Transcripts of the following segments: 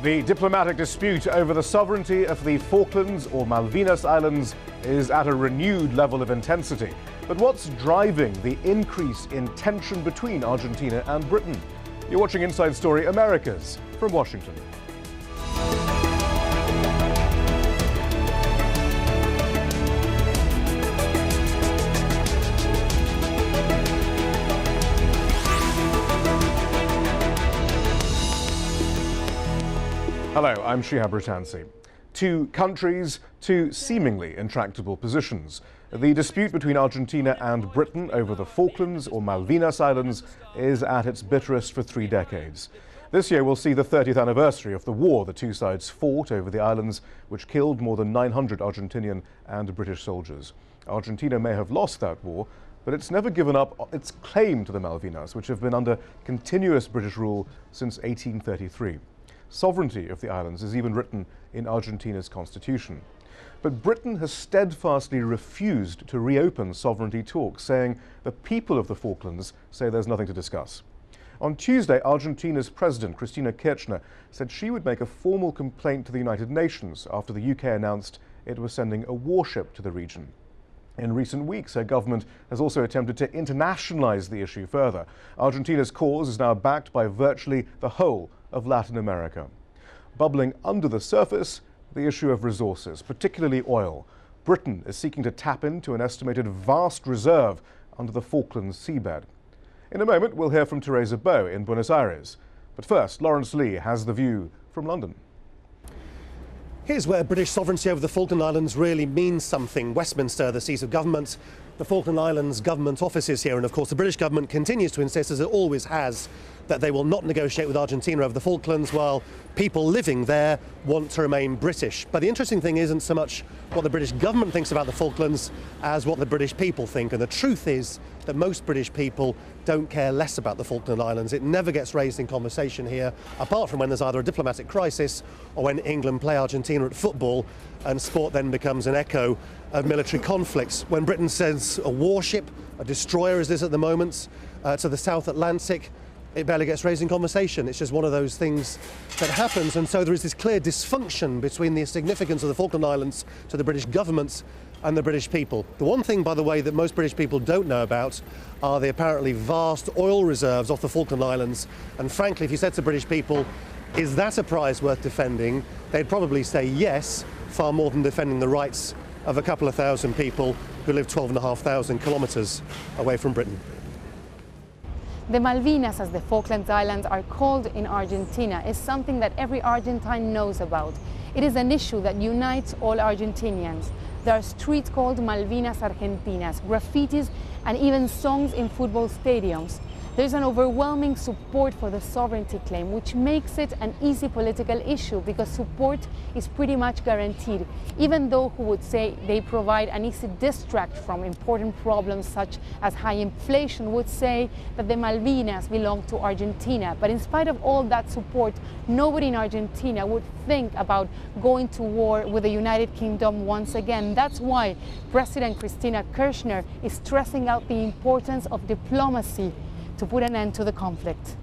The diplomatic dispute over the sovereignty of the Falklands or Malvinas Islands is at a renewed level of intensity. But what's driving the increase in tension between Argentina and Britain? You're watching Inside Story Americas from Washington. Hello, I'm Shihab Britansi. Two countries, two seemingly intractable positions. The dispute between Argentina and Britain over the Falklands or Malvinas Islands is at its bitterest for 3 decades. This year will see the 30th anniversary of the war the two sides fought over the islands, which killed more than 900 Argentinian and British soldiers. Argentina may have lost that war, but it's never given up its claim to the Malvinas, which have been under continuous British rule since 1833. Sovereignty of the islands is even written in Argentina's constitution. But Britain has steadfastly refused to reopen sovereignty talks, saying the people of the Falklands say there's nothing to discuss. On Tuesday, Argentina's President, Cristina Kirchner, said she would make a formal complaint to the United Nations after the UK announced it was sending a warship to the region. In recent weeks, her government has also attempted to internationalize the issue further. Argentina's cause is now backed by virtually the whole of Latin America. Bubbling under the surface, the issue of resources, particularly oil. Britain is seeking to tap into an estimated vast reserve under the Falklands seabed. In a moment, we'll hear from Teresa Bow in Buenos Aires. But first, Lawrence Lee has the view from London. Here's where British sovereignty over the Falkland Islands really means something. Westminster, the seat of government, the Falkland Islands government offices here, and of course the British government continues to insist, as it always has, that they will not negotiate with Argentina over the Falklands while people living there want to remain British. But the interesting thing isn't so much what the British government thinks about the Falklands as what the British people think. And the truth is that most British people don't care less about the Falkland Islands. It never gets raised in conversation here, apart from when there's either a diplomatic crisis or when England play Argentina at football and sport then becomes an echo of military conflicts. When Britain sends a warship, a destroyer as is at the moment, to the South Atlantic, it barely gets raised in conversation. It's just one of those things that happens. And so there is this clear dysfunction between the significance of the Falkland Islands to the British government and the British people. The one thing, by the way, that most British people don't know about are the apparently vast oil reserves off the Falkland Islands. And frankly, if you said to British people, is that a prize worth defending? They'd probably say yes, far more than defending the rights of a couple of thousand people who live 12,500 kilometres away from Britain. The Malvinas, as the Falklands Islands are called in Argentina, is something that every Argentine knows about. It is an issue that unites all Argentinians. There are streets called Malvinas Argentinas, graffitis, and even songs in football stadiums. There's an overwhelming support for the sovereignty claim, which makes it an easy political issue because support is pretty much guaranteed, even though who would say they provide an easy distract from important problems such as high inflation would say that the Malvinas belong to Argentina. But in spite of all that support, nobody in Argentina would think about going to war with the United Kingdom once again. That's why President Cristina Kirchner is stressing out the importance of diplomacy to put an end to the conflict.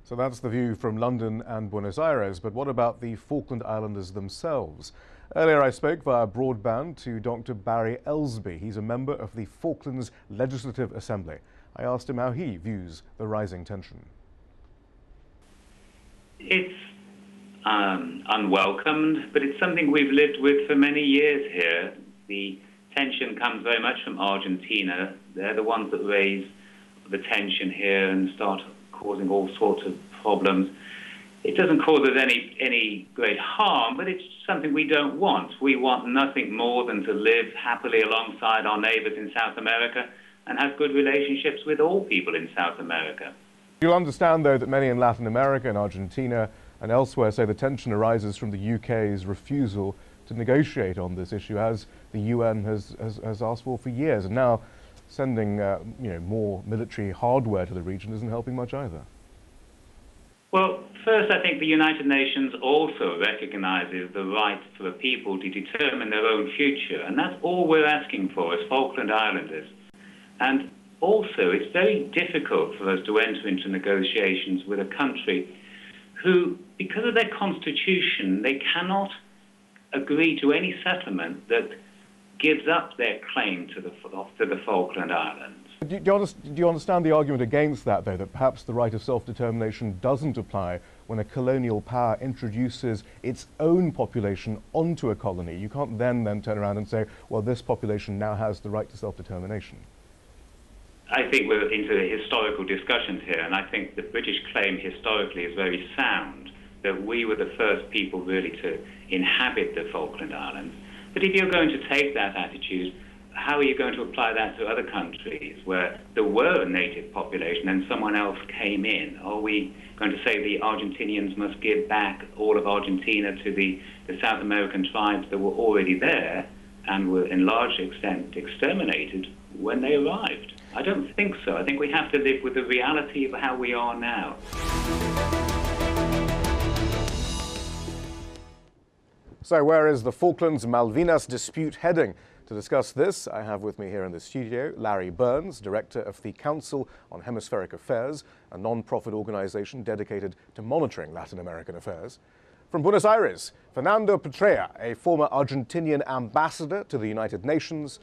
So that's the view from London and Buenos Aires. But what about the Falkland Islanders themselves? Earlier I spoke via broadband to Dr. Barry Ellsby. He's a member of the Falklands Legislative Assembly. I asked him how he views the rising tension. It's unwelcomed, but it's something we've lived with for many years here. The tension comes very much from Argentina. They're the ones that raise the tension here and start causing all sorts of problems. It doesn't cause us any great harm, but it's something we don't want. We want nothing more than to live happily alongside our neighbors in South America and have good relationships with all people in South America. You'll understand, though, that many in Latin America and Argentina and elsewhere say the tension arises from the UK's refusal to negotiate on this issue, as the UN has asked for years. And now sending more military hardware to the region isn't helping much either. Well, first, I think the United Nations also recognizes the right for a people to determine their own future, and that's all we're asking for as Falkland Islanders. And also, it's very difficult for us to enter into negotiations with a country who, because of their constitution, they cannot agree to any settlement that gives up their claim to the Falkland Islands. Do you understand the argument against that, though, that perhaps the right of self-determination doesn't apply when a colonial power introduces its own population onto a colony? You can't then turn around and say, well, this population now has the right to self-determination. I think we're into historical discussions here, and I think the British claim historically is very sound, that we were the first people really to inhabit the Falkland Islands. But if you're going to take that attitude, how are you going to apply that to other countries where there were a native population and someone else came in? Are we going to say the Argentinians must give back all of Argentina to the South American tribes that were already there and were in large extent exterminated when they arrived? I don't think so. I think we have to live with the reality of how we are now. So where is the Falklands-Malvinas dispute heading? To discuss this, I have with me here in the studio Larry Birns, Director of the Council on Hemispheric Affairs, a non-profit organization dedicated to monitoring Latin American affairs. From Buenos Aires, Fernando Petrella, a former Argentinian ambassador to the United Nations.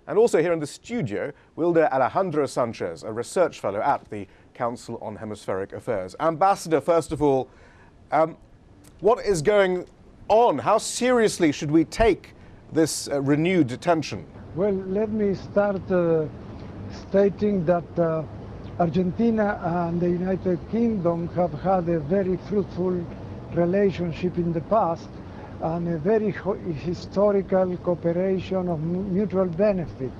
And also here in the studio, Wilder Alejandro Sanchez, a research fellow at the Council on Hemispheric Affairs. Ambassador, first of all, what is going on? How seriously should we take this renewed detention? Well, let me start stating that Argentina and the United Kingdom have had a very fruitful relationship in the past and a very historical cooperation of mutual benefit.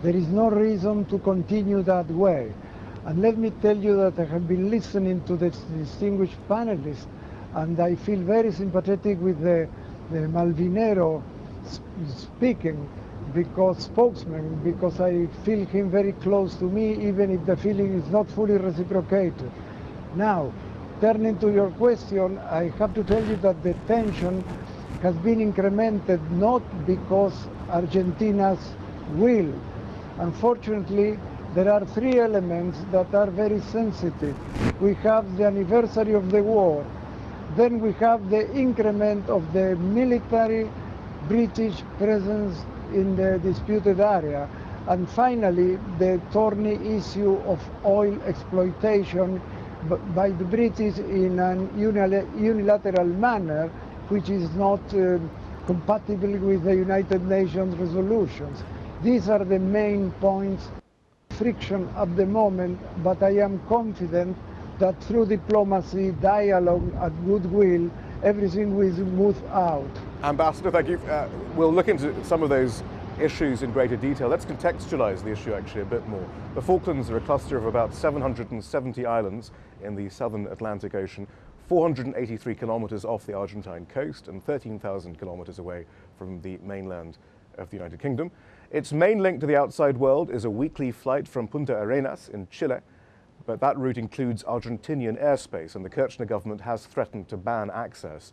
There is no reason to continue that way. And let me tell you that I have been listening to the distinguished panelists, and I feel very sympathetic with the Malvinero speaking, spokesman, because I feel him very close to me, even if the feeling is not fully reciprocated. Now, turning to your question, I have to tell you that the tension has been incremented not because Argentina's will. Unfortunately, there are three elements that are very sensitive. We have the anniversary of the war, then we have the increment of the military British presence in the disputed area, and finally the thorny issue of oil exploitation by the British in an unilateral manner, which is not compatible with the United Nations resolutions. These are the main points of friction at the moment, but I am confident that through diplomacy, dialogue and goodwill, everything will move out. Ambassador, thank you. We'll look into some of those issues in greater detail. Let's contextualize the issue actually a bit more. The Falklands are a cluster of about 770 islands in the southern Atlantic Ocean, 483 kilometers off the Argentine coast and 13,000 kilometers away from the mainland of the United Kingdom. Its main link to the outside world is a weekly flight from Punta Arenas in Chile, but that route includes Argentinian airspace, and the Kirchner government has threatened to ban access.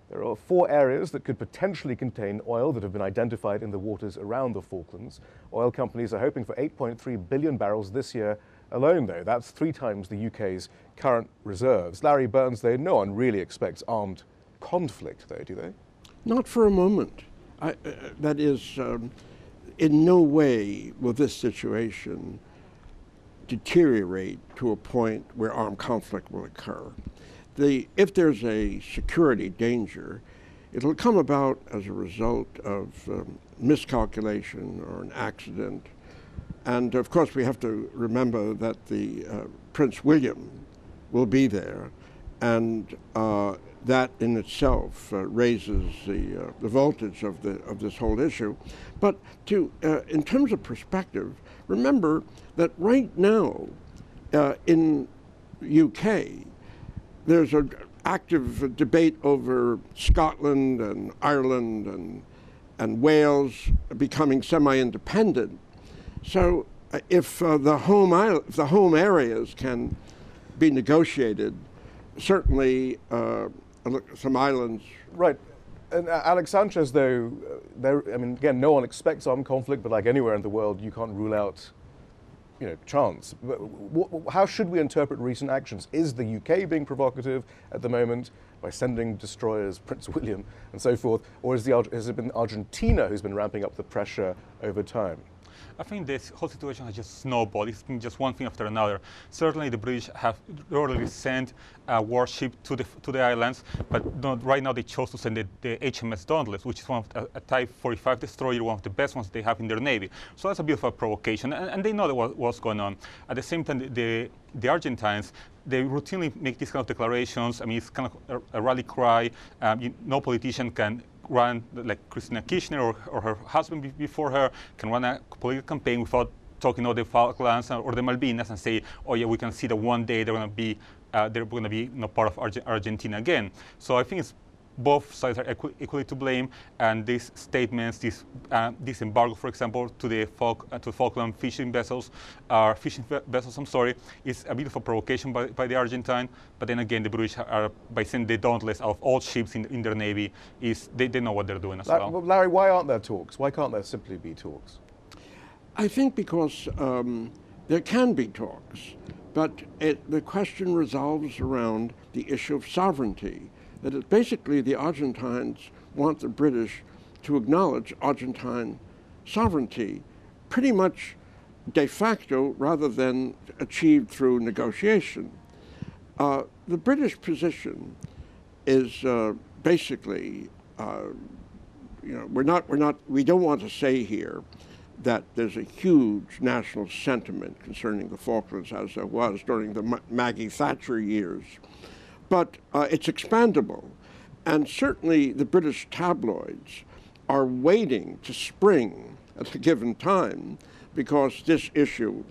There are 4 areas that could potentially contain oil that have been identified in the waters around the Falklands. Oil companies are hoping for 8.3 billion barrels this year alone, though. That's 3 times the UK's current reserves. Larry Birns, though, no one really expects armed conflict, though, do they? Not for a moment. That is, in no way will this situation deteriorate to a point where armed conflict will occur. If there's a security danger, it'll come about as a result of miscalculation or an accident. And of course, we have to remember that the Prince William will be there, and that in itself raises the voltage of this whole issue. But in terms of perspective, remember that right now in UK, there's an active debate over Scotland and Ireland and Wales becoming semi-independent. So if the home areas can be negotiated, certainly some islands. Right. And Alex Sanchez, though, I mean, again, no one expects armed conflict, but like anywhere in the world, you can't rule out chance. How should we interpret recent actions? Is the UK being provocative at the moment by sending destroyers, Prince William and so forth, or has it been Argentina who's been ramping up the pressure over time? I think this whole situation has just snowballed. It's been just one thing after another. Certainly, the British have already sent a warship to the islands, but right now they chose to send the HMS Dauntless, which is one of a Type 45 destroyer, one of the best ones they have in their navy. So that's a bit of a provocation, and they know that what's going on. At the same time, the Argentines, they routinely make these kind of declarations. I mean, it's kind of a rally cry. No politician can run, like Christina Kirchner or her husband before her, can run a political campaign without talking about the Falklands or the Malvinas and say, oh yeah, we can see that one day they're going to be part of Argentina again. So I think it's both sides are equally to blame, and these statements, this embargo, for example, to the Falkland fishing vessels, is a bit of a provocation by the Argentine. But then again, the British are, by sending the Dauntless out of all ships in their navy, they know what they're doing as well. Larry, why aren't there talks? Why can't there simply be talks? I think because there can be talks, but the question resolves around the issue of sovereignty. That is basically the Argentines want the British to acknowledge Argentine sovereignty, pretty much de facto rather than achieved through negotiation. The British position is basically, we don't want to say here that there's a huge national sentiment concerning the Falklands as there was during the Maggie Thatcher years. But it's expandable. And certainly the British tabloids are waiting to spring at a given time because this issue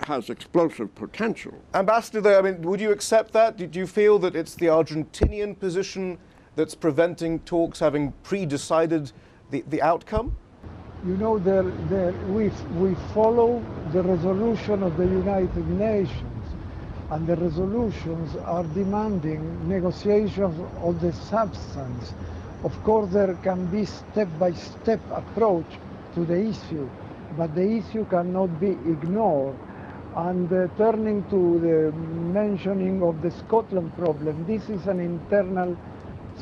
has explosive potential. Ambassador, though, I mean, would you accept that? Do you feel that it's the Argentinian position that's preventing talks having pre-decided the outcome? You know, we follow the resolution of the United Nations, and the resolutions are demanding negotiations of the substance. Of course, there can be step-by-step approach to the issue, but the issue cannot be ignored. And turning to the mentioning of the Scotland problem, this is an internal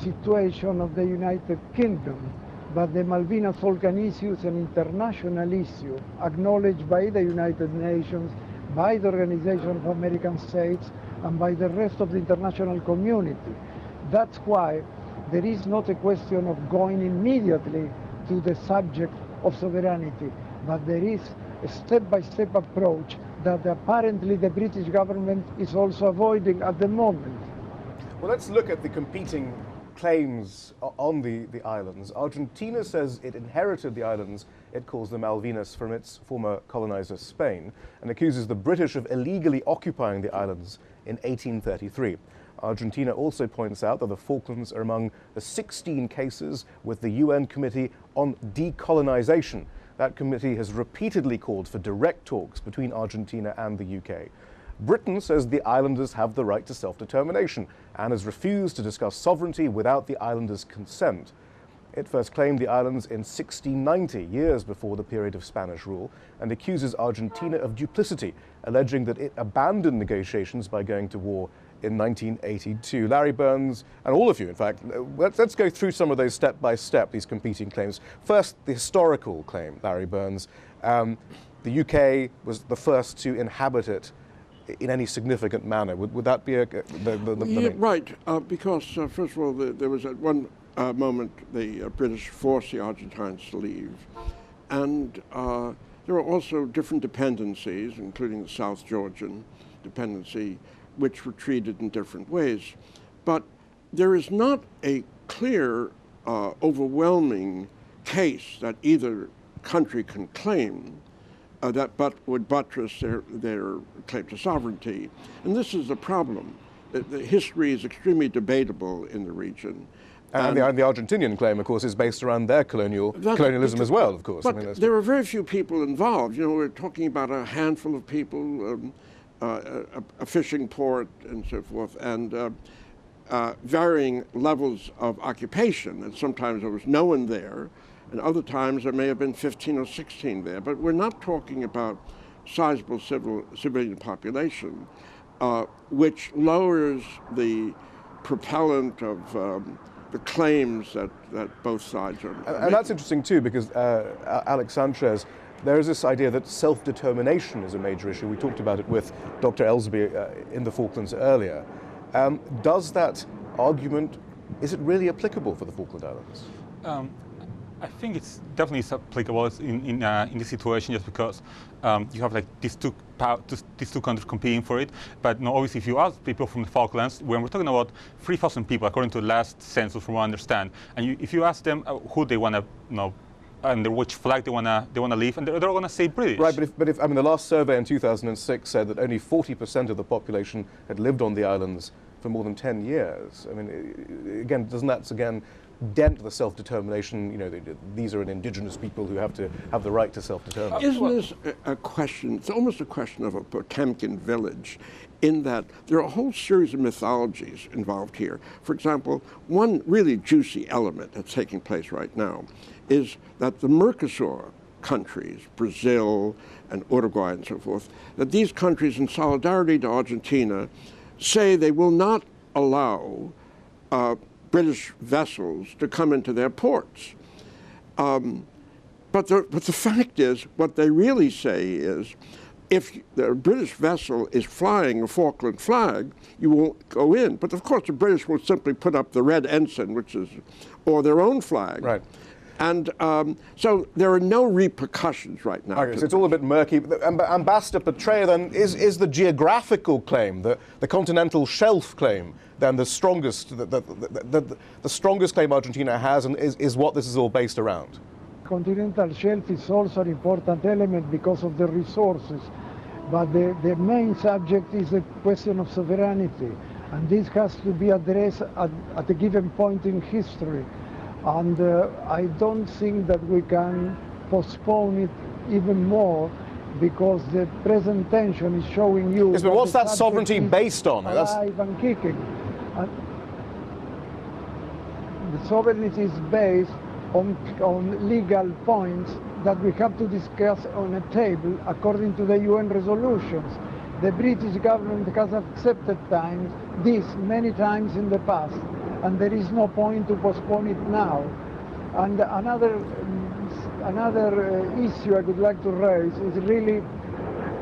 situation of the United Kingdom, but the Malvinas Falkland issue is an international issue acknowledged by the United Nations, by the Organization of American States, and by the rest of the international community. That's why there is not a question of going immediately to the subject of sovereignty, but there is a step-by-step approach that apparently the British government is also avoiding at the moment. Well, let's look at the competing claims on the islands. Argentina says it inherited the islands it calls the Malvinas from its former colonizer Spain, and accuses the British of illegally occupying the islands in 1833. Argentina also points out that the Falklands are among the 16 cases with the UN Committee on Decolonization. That committee has repeatedly called for direct talks between Argentina and the UK. Britain says the islanders have the right to self-determination and has refused to discuss sovereignty without the islanders' consent. It first claimed the islands in 1690, years before the period of Spanish rule, and accuses Argentina of duplicity, alleging that it abandoned negotiations by going to war in 1982. Larry Birns, and all of you, in fact, let's go through some of those step by step, these competing claims. First, the historical claim, Larry Birns. The UK was the first to inhabit it in any significant manner. Would that be yeah, right, because first of all, there was at one moment the British forced the Argentines to leave, and there were also different dependencies, including the South Georgian dependency, which were treated in different ways. But there is not a clear, overwhelming case that either country can claim that would buttress their claim to sovereignty. And this is the problem. The history is extremely debatable in the region. And the Argentinian claim, of course, is based around their colonialism as well, of course. But I mean, there are very few people involved. You know, we're talking about a handful of people, a fishing port and so forth, and varying levels of occupation. And sometimes there was no one there, and other times there may have been 15 or 16 there. But we're not talking about sizable civilian population, which lowers the propellant of the claims that both sides are making. And that's interesting too, because Alex Sanchez, there is this idea that self-determination is a major issue. We talked about it with Dr. Elsby in the Falklands earlier. Does that argument, is it really applicable for the Falkland Islands? I think it's definitely applicable in this situation, just because you have like these two countries competing for it. But no, obviously, if you ask people from the Falklands, when we're talking about 3,000 people, according to the last census, from what I understand, and if you ask them who they want to, under which flag they want to live, and they're going to say British. Right, but if I mean, the last survey in 2006 said that only 40% of the population had lived on the islands for more than 10 years. I mean, again, doesn't that dent the self-determination? You know, these are an indigenous people who have to have the right to self-determine. Isn't this a question? It's almost a question of a Potemkin village, in that there are a whole series of mythologies involved here. For example, one really juicy element that's taking place right now is that the Mercosur countries, Brazil and Uruguay and so forth, that these countries, in solidarity to Argentina, say they will not allow British vessels to come into their ports. But the fact is, what they really say is, if the British vessel is flying a Falkland flag, you won't go in. But of course, the British will simply put up the red ensign, or their own flag. Right. And so there are no repercussions right now. Okay, so it's all a bit murky. Ambassador Petrella, then, is the geographical claim, the continental shelf claim, then the strongest, the strongest claim Argentina has, and is what this is all based around? Continental shelf is also an important element because of the resources, but the main subject is the question of sovereignty, and this has to be addressed at a given point in history. And I don't think that we can postpone it even more, because the present tension is showing you. Yes, but what's that sovereignty based on? Alive and kicking. And the sovereignty is based on legal points that we have to discuss on a table according to the UN resolutions. The British government has accepted this many times in the past, and there is no point to postpone it now. And another issue I would like to raise is really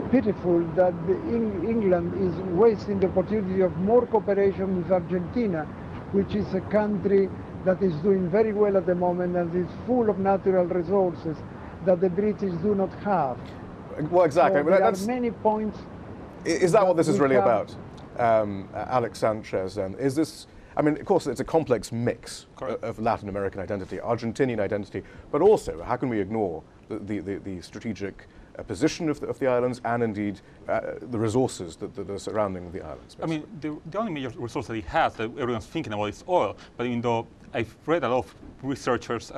pitiful that England is wasting the opportunity of more cooperation with Argentina, which is a country that is doing very well at the moment and is full of natural resources that the British do not have. Well, exactly. So there are many points. Is that what this is really about, Alex Sanchez? Then is this? I mean, of course, it's a complex mix of Latin American identity, Argentinian identity, but also, how can we ignore the strategic position of the islands, and indeed the resources that are surrounding the islands? Basically. I mean, the only major resource that it has that everyone's thinking about is oil. But even though I've read a lot of researchers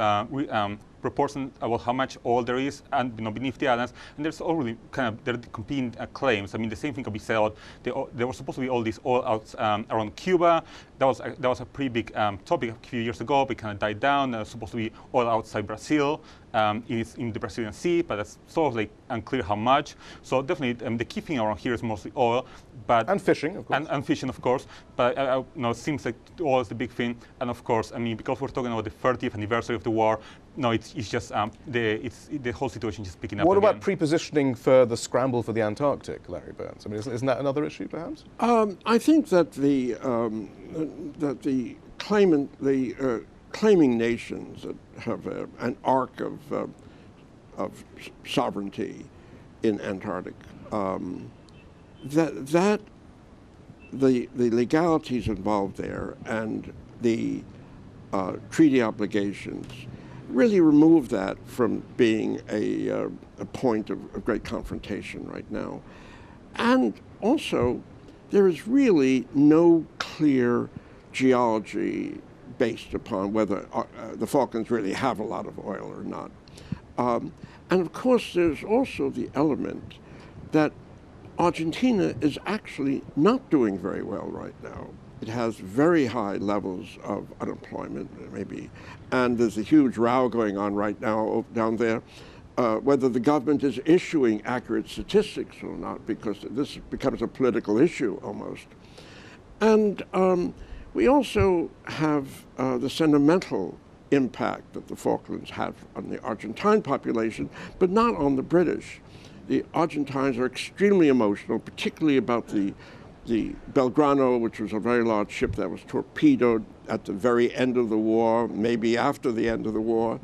reports about how much oil there is, and beneath the islands, and there's already there are competing claims. I mean, the same thing could be said about there was supposed to be all these oil outs around Cuba. That was a pretty big topic a few years ago, but it kind of died down. There was supposed to be oil outside Brazil, in the Brazilian Sea, but it's sort of like unclear how much. So definitely, the key thing around here is mostly oil, and fishing, of course. And fishing, of course. But it seems like oil is the big thing. And of course, I mean, because we're talking about the 30th anniversary of the war, it's just the whole situation just picking up. What again. about prepositioning for the scramble for the Antarctic, Larry Birns? I mean, isn't that another issue, perhaps? I think that the claiming nations that have an arc of sovereignty in Antarctic, that the legalities involved there and the treaty obligations really remove that from being a point of great confrontation right now. And also, there is really no clear geology based upon whether the Falklands really have a lot of oil or not. And of course, there's also the element that Argentina is actually not doing very well right now. It has very high levels of unemployment, maybe, and there's a huge row going on right now down there. whether the government is issuing accurate statistics or not, because this becomes a political issue almost. And we also have the sentimental impact that the Falklands have on the Argentine population, but not on the British. The Argentines are extremely emotional, particularly about the Belgrano, which was a very large ship that was torpedoed at the very end of the war, maybe after the end of the war,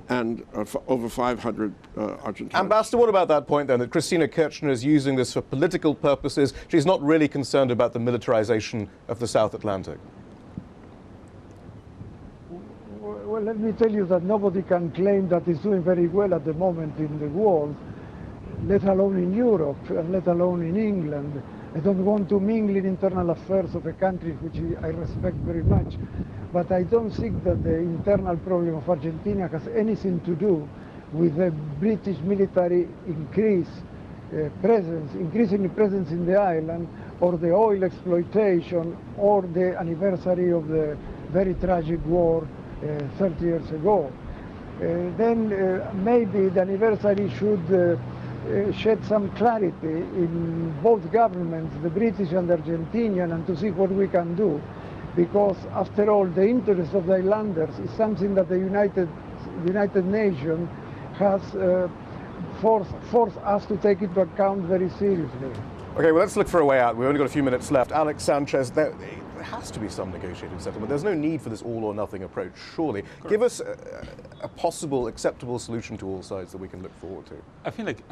and over 500 Argentines. Ambassador, what about that point then, that Christina Kirchner is using this for political purposes? She's not really concerned about the militarization of the South Atlantic. Well, let me tell you that nobody can claim that it's doing very well at the moment in the world, let alone in Europe, and let alone in England. I don't want to mingle in internal affairs of a country which I respect very much, but I don't think that the internal problem of Argentina has anything to do with the British military increasing presence in the island, or the oil exploitation, or the anniversary of the very tragic war 30 years ago. Then maybe the anniversary should shed some clarity in both governments, the British and the Argentinian, and to see what we can do. Because after all, the interest of the islanders is something that the United Nations has forced us to take into account very seriously. Okay, well, let's look for a way out. We've only got a few minutes left. Alex Sanchez, there has to be some negotiated settlement. There's no need for this all-or-nothing approach, surely. Correct. Give us a possible, acceptable solution to all sides that we can look forward to. I feel like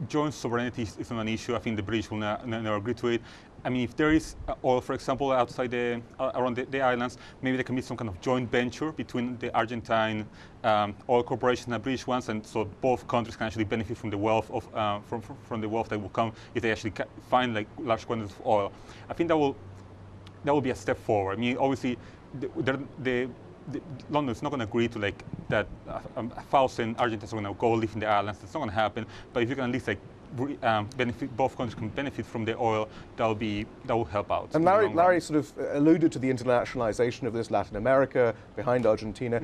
joint sovereignty is not an issue. I think the British will never agree to it. I mean, if there is oil, for example, outside around the islands, maybe there can be some kind of joint venture between the Argentine oil corporation and the British ones, and so both countries can actually benefit from the wealth of from the wealth that will come if they actually find like large quantities of oil. I think that will be a step forward. I mean, obviously, London is not going to agree to like that 1,000 Argentines are going to go live in the islands. It's not going to happen. But if you can at least like both countries can benefit from the oil, that will help out. And Larry sort of alluded to the internationalization of this, Latin America, behind Argentina,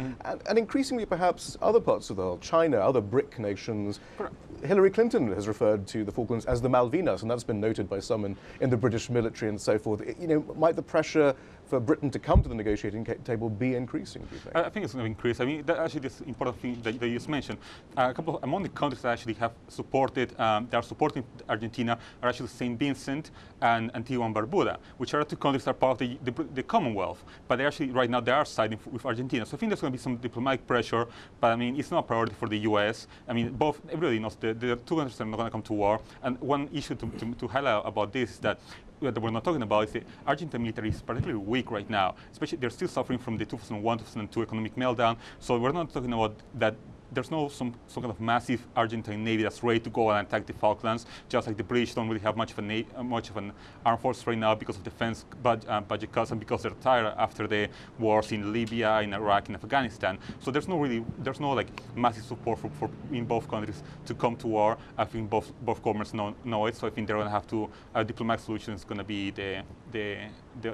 and increasingly perhaps other parts of the world, China, other BRIC nations. Correct. Hillary Clinton has referred to the Falklands as the Malvinas, and that's been noted by some in the British military and so forth. You know, might the pressure for Britain to come to the negotiating table be increasing, do you think? I think it's going to increase. I mean, actually, this important thing that you just mentioned, among the countries that actually have supported, that are supporting Argentina, are actually St. Vincent and Antigua and Barbuda, which are two countries that are part of the Commonwealth, but they actually, right now, they are siding with Argentina. So I think there's going to be some diplomatic pressure, but I mean, it's not a priority for the US. I mean, everybody knows the two countries are not going to come to war. And one issue to highlight about this is that we're not talking about is the Argentine military is particularly weak right now. Especially, they're still suffering from the 2001-2002 economic meltdown. So we're not talking about that. There's no some kind of massive Argentine navy that's ready to go and attack the Falklands. Just like the British don't really have much of an armed force right now because of defense budget cuts and because they're tired after the wars in Libya, in Iraq, in Afghanistan. So there's no like massive support for in both countries to come to war. I think both governments know it. So I think they're going to have to a diplomatic solution is going to be the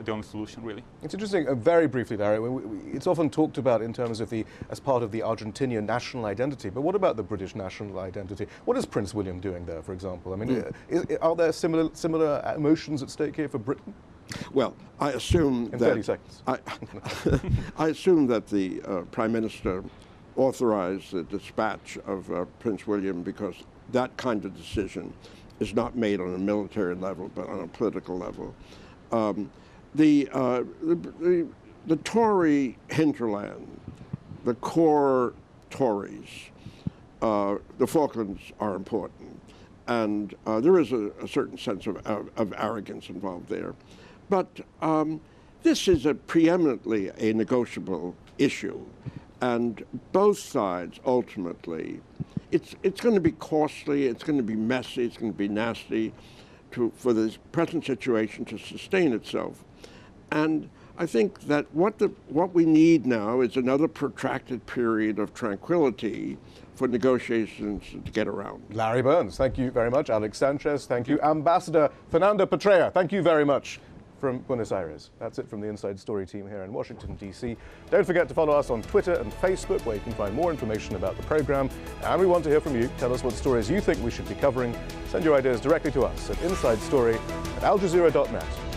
only solution, really. It's interesting, very briefly, Larry, it's often talked about in terms of as part of the Argentinian national identity, but what about the British national identity? What is Prince William doing there, for example? I mean, are there similar emotions at stake here for Britain? Well, I assume in that 30 seconds. I assume that the Prime Minister authorized the dispatch of Prince William because that kind of decision is not made on a military level, but on a political level. The Tory hinterland, the core Tories, the Falklands are important, and there is a certain sense of arrogance involved there. But this is preeminently a negotiable issue, and both sides ultimately, it's going to be costly, it's going to be messy, it's going to be nasty for the present situation to sustain itself. And I think that what we need now is another protracted period of tranquility for negotiations to get around. Larry Birns, thank you very much. Alex Sanchez, thank you. Ambassador Fernando Petrella, thank you very much from Buenos Aires. That's it from the Inside Story team here in Washington, D.C. Don't forget to follow us on Twitter and Facebook, where you can find more information about the program. And we want to hear from you. Tell us what stories you think we should be covering. Send your ideas directly to us at insidestory@aljazeera.net.